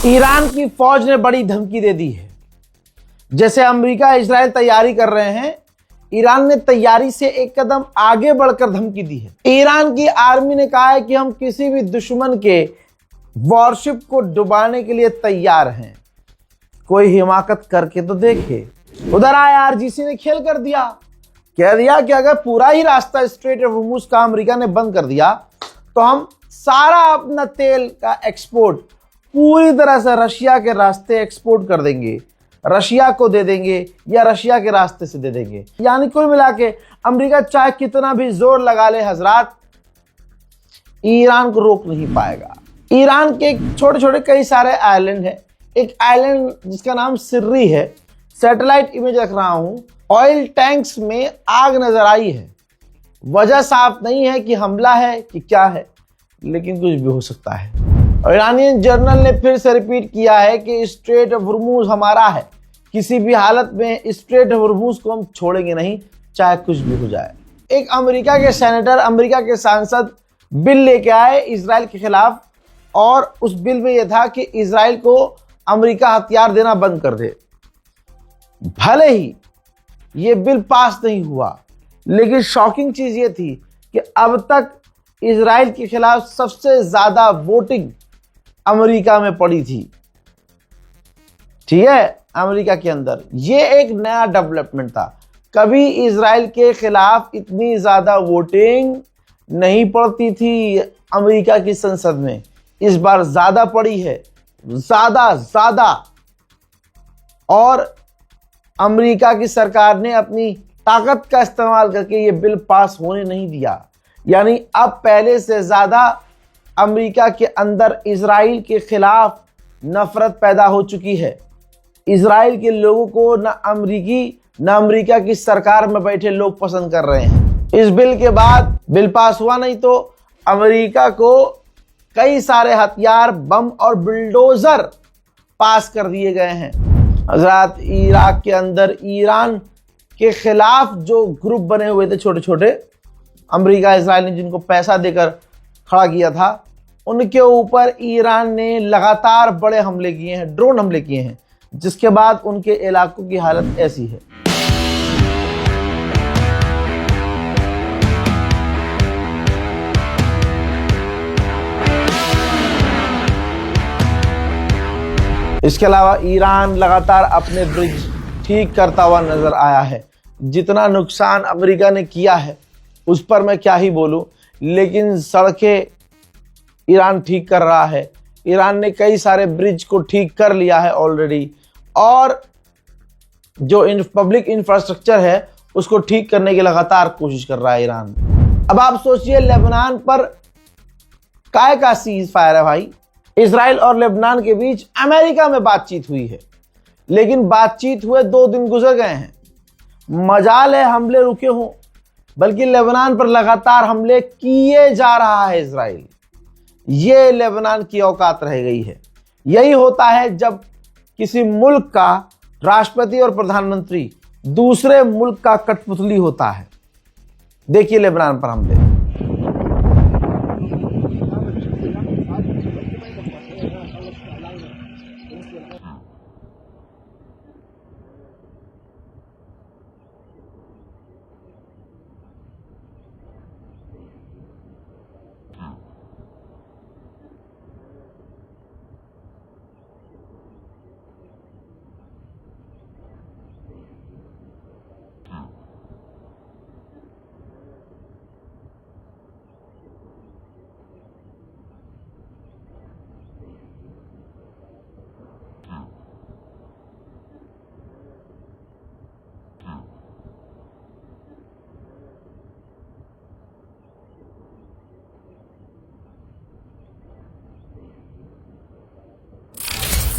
Iran की फौज ने बड़ी धमकी दे दी है। जैसे अमेरिका इजराइल तैयारी कर रहे हैं, ईरान ने तैयारी से एक कदम आगे बढ़कर धमकी दी है। ईरान की आर्मी ने कहा है कि हम किसी भी दुश्मन के वॉरशिप को डुबाने के लिए तैयार हैं। कोई हिमाकत करके तो देखे। उधर IRGC ने खेल कर दिया, कह दिया कि अगर पूरा ही रास्ता स्ट्रेट ऑफ होर्मुज का अमेरिका ने बंद कर दिया तो हम सारा अपना तेल का एक्सपोर्ट पूरी तरह से रशिया के रास्ते एक्सपोर्ट कर देंगे, रशिया को दे देंगे या रशिया के रास्ते से दे देंगे। यानी कुल मिला के अमेरिका चाहे कितना भी जोर लगा ले हजरात, ईरान को रोक नहीं पाएगा। ईरान के छोटे छोटे कई सारे आइलैंड हैं। एक आइलैंड जिसका नाम सिर्री है, सैटेलाइट इमेज रख रहा हूं, ऑयल टैंक्स में आग नजर आई है। वजह साफ नहीं है कि हमला है कि क्या है, लेकिन कुछ भी हो सकता है। और ईरानियन जर्नल ने फिर से रिपीट किया है कि स्ट्रेट ऑफ होर्मुज हमारा है, किसी भी हालत में स्ट्रेट ऑफ होर्मुज को हम छोड़ेंगे नहीं, चाहे कुछ भी हो जाए। एक अमेरिका के सेनेटर, अमेरिका के सांसद बिल लेके आए इजराइल के खिलाफ, और उस बिल में यह था कि इजराइल को अमेरिका हथियार देना बंद कर दे। भले ही ये बिल पास नहीं हुआ, लेकिन शॉकिंग चीज ये थी कि अब तक इजराइल के खिलाफ सबसे ज्यादा वोटिंग अमेरिका में पड़ी थी। ठीक है, अमेरिका के अंदर ये एक नया डेवलपमेंट था। कभी इजराइल के खिलाफ इतनी ज्यादा वोटिंग नहीं पड़ती थी अमेरिका की संसद में, इस बार ज्यादा पड़ी है, ज्यादा। और अमेरिका की सरकार ने अपनी ताकत का इस्तेमाल करके ये बिल पास होने नहीं दिया। यानी अब पहले से ज्यादा अमेरिका के अंदर इजराइल के खिलाफ नफरत पैदा हो चुकी है। इजराइल के लोगों को न अमेरिका की सरकार में बैठे लोग पसंद कर रहे हैं। इस बिल के बाद बिल पास हुआ नहीं तो अमेरिका को कई सारे हथियार, बम और बुलडोजर पास कर दिए गए हैं। हजरात, इराक के अंदर ईरान के खिलाफ जो ग्रुप बने हुए थे छोटे छोटे, अमेरिका इजराइल ने जिनको पैसा देकर खड़ा किया था, उनके ऊपर ईरान ने लगातार बड़े हमले किए हैं, ड्रोन हमले किए हैं, जिसके बाद उनके इलाकों की हालत ऐसी है। इसके अलावा ईरान लगातार अपने ब्रिज ठीक करता हुआ नजर आया है। जितना नुकसान अमेरिका ने किया है उस पर मैं क्या ही बोलूं, लेकिन सड़कें ईरान ठीक कर रहा है। ईरान ने कई सारे ब्रिज को ठीक कर लिया है ऑलरेडी, और जो पब्लिक इंफ्रास्ट्रक्चर है उसको ठीक करने की लगातार कोशिश कर रहा है ईरान। अब आप सोचिए, लेबनान पर काय का सीज फायर है भाई। इजराइल और लेबनान के बीच अमेरिका में बातचीत हुई है, लेकिन बातचीत हुए 2 दिन गुजर गए हैं। मजाल है हमले रुके हों, बल्कि लेबनान पर लगातार हमले किए जा रहा है इजराइल। ये लेबनान की औकात रह गई है। यही होता है जब किसी मुल्क का राष्ट्रपति और प्रधानमंत्री दूसरे मुल्क का कठपुतली होता है। देखिए लेबनान पर हमले।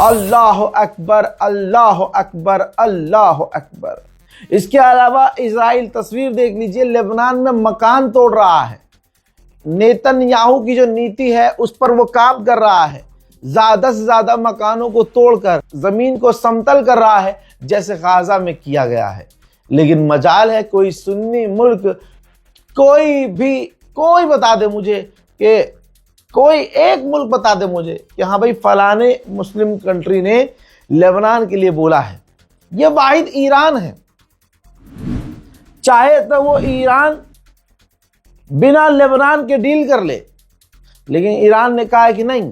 अल्लाह अकबर, अल्लाह अकबर, अल्लाह अकबर। इसके अलावा इजराइल, तस्वीर देख लीजिए, लेबनान में मकान तोड़ रहा है। नेतन्याहू की जो नीति है उस पर वो काम कर रहा है। ज्यादा से ज्यादा मकानों को तोड़कर जमीन को समतल कर रहा है, जैसे गाजा में किया गया है। लेकिन मजाल है कोई सुन्नी मुल्क, कोई बता दे मुझे कि कोई एक मुल्क बता दे मुझे कि हाँ भाई फलाने मुस्लिम कंट्री ने लेबनान के लिए बोला है। यह वाहिद ईरान है। चाहे तो वो ईरान बिना लेबनान के डील कर ले, लेकिन ईरान ने कहा है कि नहीं,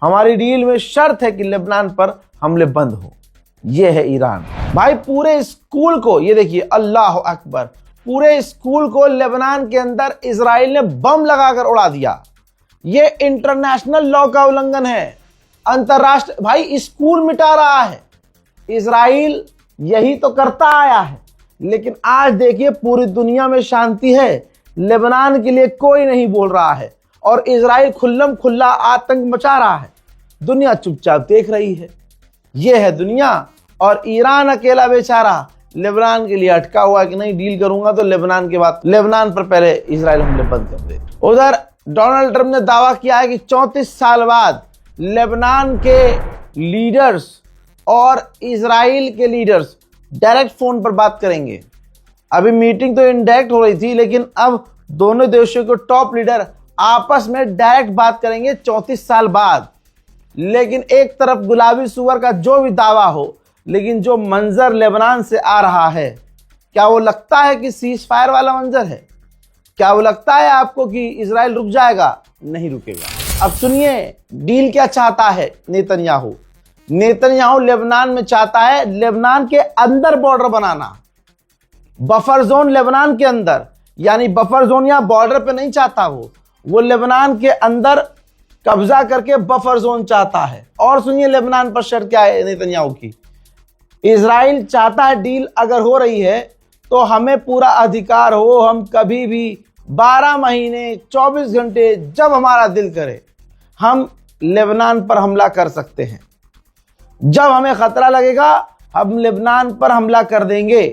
हमारी डील में शर्त है कि लेबनान पर हमले बंद हो। यह है ईरान। भाई पूरे स्कूल को, ये देखिए, अल्लाह अकबर, पूरे स्कूल को लेबनान के अंदर इजराइल ने बम लगाकर उड़ा दिया। यह इंटरनेशनल लॉ का उल्लंघन है, अंतरराष्ट्रीय। भाई स्कूल मिटा रहा है इजराइल, यही तो करता आया है। लेकिन आज देखिए पूरी दुनिया में शांति है, लेबनान के लिए कोई नहीं बोल रहा है और इजराइल खुल्लम खुल्ला आतंक मचा रहा है। दुनिया चुपचाप देख रही है। यह है दुनिया। और ईरान अकेला बेचारा लेबनान के लिए अटका हुआ कि नहीं, डील करूंगा तो लेबनान के बाद, लेबनान पर पहले इजराइल हमले बंद कर दे। उधर डोनाल्ड ट्रंप ने दावा किया है कि 34 साल बाद लेबनान के लीडर्स और इजराइल के लीडर्स डायरेक्ट फोन पर बात करेंगे। अभी मीटिंग तो इनडायरेक्ट हो रही थी, लेकिन अब दोनों देशों के टॉप लीडर आपस में डायरेक्ट बात करेंगे 34 साल बाद। लेकिन एक तरफ गुलाबी सुअर का जो भी दावा हो, लेकिन जो मंजर लेबनान से आ रहा है, क्या वो लगता है कि सीज फायर वाला मंजर है? क्या वो लगता है आपको कि इजराइल रुक जाएगा? नहीं रुकेगा। अब सुनिए डील क्या चाहता है नेतन्याहू। नेतन्याहू लेबनान में चाहता है लेबनान के अंदर बॉर्डर बनाना, बफर जोन लेबनान के अंदर, यानी बफर जोन या बॉर्डर पे नहीं चाहता वो लेबनान के अंदर कब्जा करके बफर जोन चाहता है। और सुनिए लेबनान पर शर्त क्या है नेतन्याहू की। इजराइल चाहता है डील अगर हो रही है तो हमें पूरा अधिकार हो, हम कभी भी 12 महीने 24 घंटे जब हमारा दिल करे हम लेबनान पर हमला कर सकते हैं। जब हमें खतरा लगेगा हम लेबनान पर हमला कर देंगे।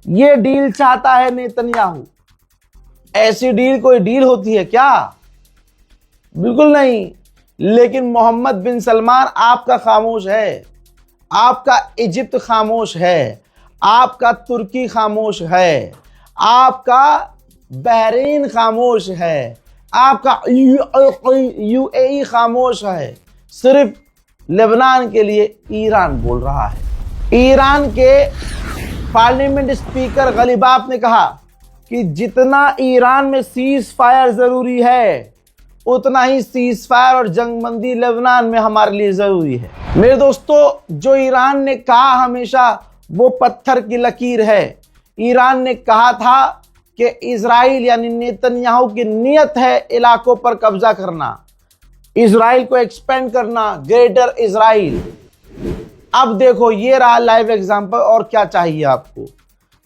ये डील चाहता है नेतन्याहू। ऐसी डील कोई डील होती है क्या? बिल्कुल नहीं। लेकिन मोहम्मद बिन सलमान आपका खामोश है, आपका इजिप्ट खामोश है, आपका तुर्की खामोश है, आपका बहरीन खामोश है, आपका यूएई खामोश है। सिर्फ लेबनान के लिए ईरान बोल रहा है। ईरान के पार्लियामेंट स्पीकर गलीबाफ ने कहा कि जितना ईरान में सीज फायर जरूरी है, उतना ही सीज फायर और जंगबंदी लेबनान में हमारे लिए जरूरी है। मेरे दोस्तों, जो ईरान ने कहा हमेशा वो पत्थर की लकीर है। ईरान ने कहा था कि इजराइल यानी नेतन्याहू की नीयत है इलाकों पर कब्जा करना, इजराइल को एक्सपेंड करना, ग्रेटर इजराइल। अब देखो ये रहा लाइव एग्जांपल। और क्या चाहिए आपको?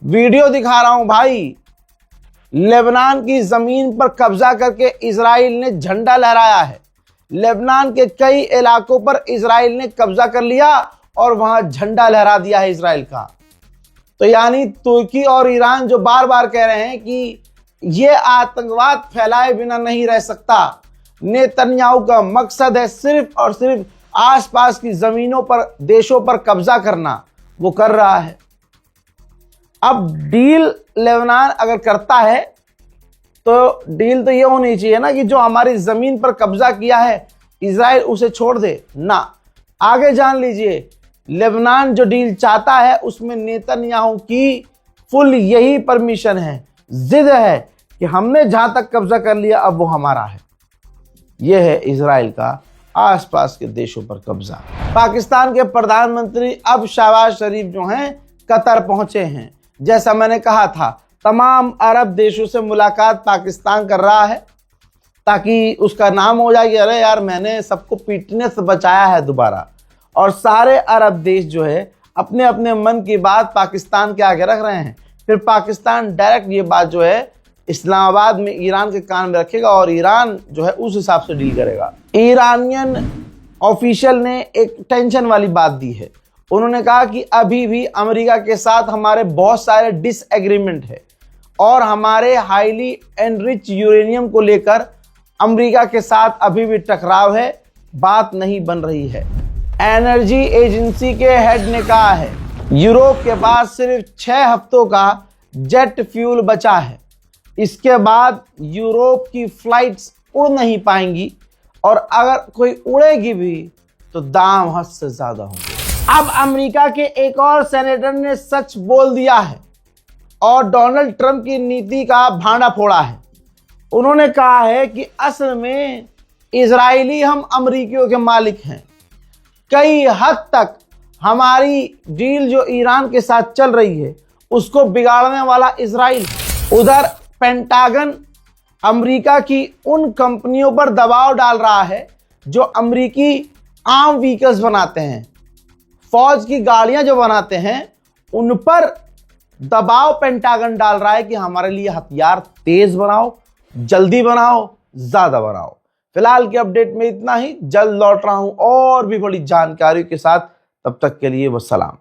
वीडियो दिखा रहा हूं भाई। लेबनान की जमीन पर कब्जा करके इजराइल ने झंडा लहराया है। लेबनान के कई इलाकों पर इजराइल ने कब्जा कर लिया और वहां झंडा लहरा दिया है इजराइल का। तो यानी तुर्की और ईरान जो बार बार कह रहे हैं कि ये आतंकवाद फैलाए बिना नहीं रह सकता, नेतन्याहू का मकसद है सिर्फ और सिर्फ आसपास की जमीनों पर, देशों पर कब्जा करना, वो कर रहा है। अब डील लेबनान अगर करता है तो डील तो ये होनी चाहिए ना कि जो हमारी जमीन पर कब्जा किया है इजराइल उसे छोड़ दे ना। आगे जान लीजिए लेबनान जो डील चाहता है उसमें नेतन्याहू की फुल यही परमिशन है, जिद है कि हमने जहां तक कब्जा कर लिया अब वो हमारा है। यह है इजराइल का आसपास के देशों पर कब्जा। पाकिस्तान के प्रधानमंत्री अब शहबाज शरीफ जो हैं कतर पहुंचे हैं। जैसा मैंने कहा था, तमाम अरब देशों से मुलाकात पाकिस्तान कर रहा है ताकि उसका नाम हो जाए कि अरे यार मैंने सबको पीटने से बचाया है दोबारा। और सारे अरब देश जो है अपने अपने मन की बात पाकिस्तान के आगे रख रहे हैं। फिर पाकिस्तान डायरेक्ट ये बात जो है इस्लामाबाद में ईरान के कान में रखेगा और ईरान जो है उस हिसाब से डील करेगा। ईरानियन ऑफिशियल ने एक टेंशन वाली बात दी है। उन्होंने कहा कि अभी भी अमेरिका के साथ हमारे बहुत सारे डिसएग्रीमेंट है और हमारे हाईली एनरिच यूरेनियम को लेकर अमेरिका के साथ अभी भी टकराव है, बात नहीं बन रही है। एनर्जी एजेंसी के हेड ने कहा है यूरोप के पास सिर्फ 6 हफ्तों का जेट फ्यूल बचा है, इसके बाद यूरोप की फ्लाइट्स उड़ नहीं पाएंगी और अगर कोई उड़ेगी भी तो दाम हद से ज्यादा होंगे। अब अमेरिका के एक और सेनेटर ने सच बोल दिया है और डोनाल्ड ट्रंप की नीति का भांडा फोड़ा है। उन्होंने कहा है कि असल में इजरायली हम अमेरिकियों के मालिक हैं। कई हद तक हमारी डील जो ईरान के साथ चल रही है उसको बिगाड़ने वाला इजराइल है। उधर पेंटागन अमेरिका की उन कंपनियों पर दबाव डाल रहा है जो अमेरिकी आर्म व्हीकल्स बनाते हैं, फौज की गाड़ियां जो बनाते हैं, उन पर दबाव पेंटागन डाल रहा है कि हमारे लिए हथियार तेज बनाओ, जल्दी बनाओ, ज्यादा बनाओ। फिलहाल की अपडेट में इतना ही। जल्द लौट रहा हूं और भी बड़ी जानकारी के साथ। तब तक के लिए वस्सलाम।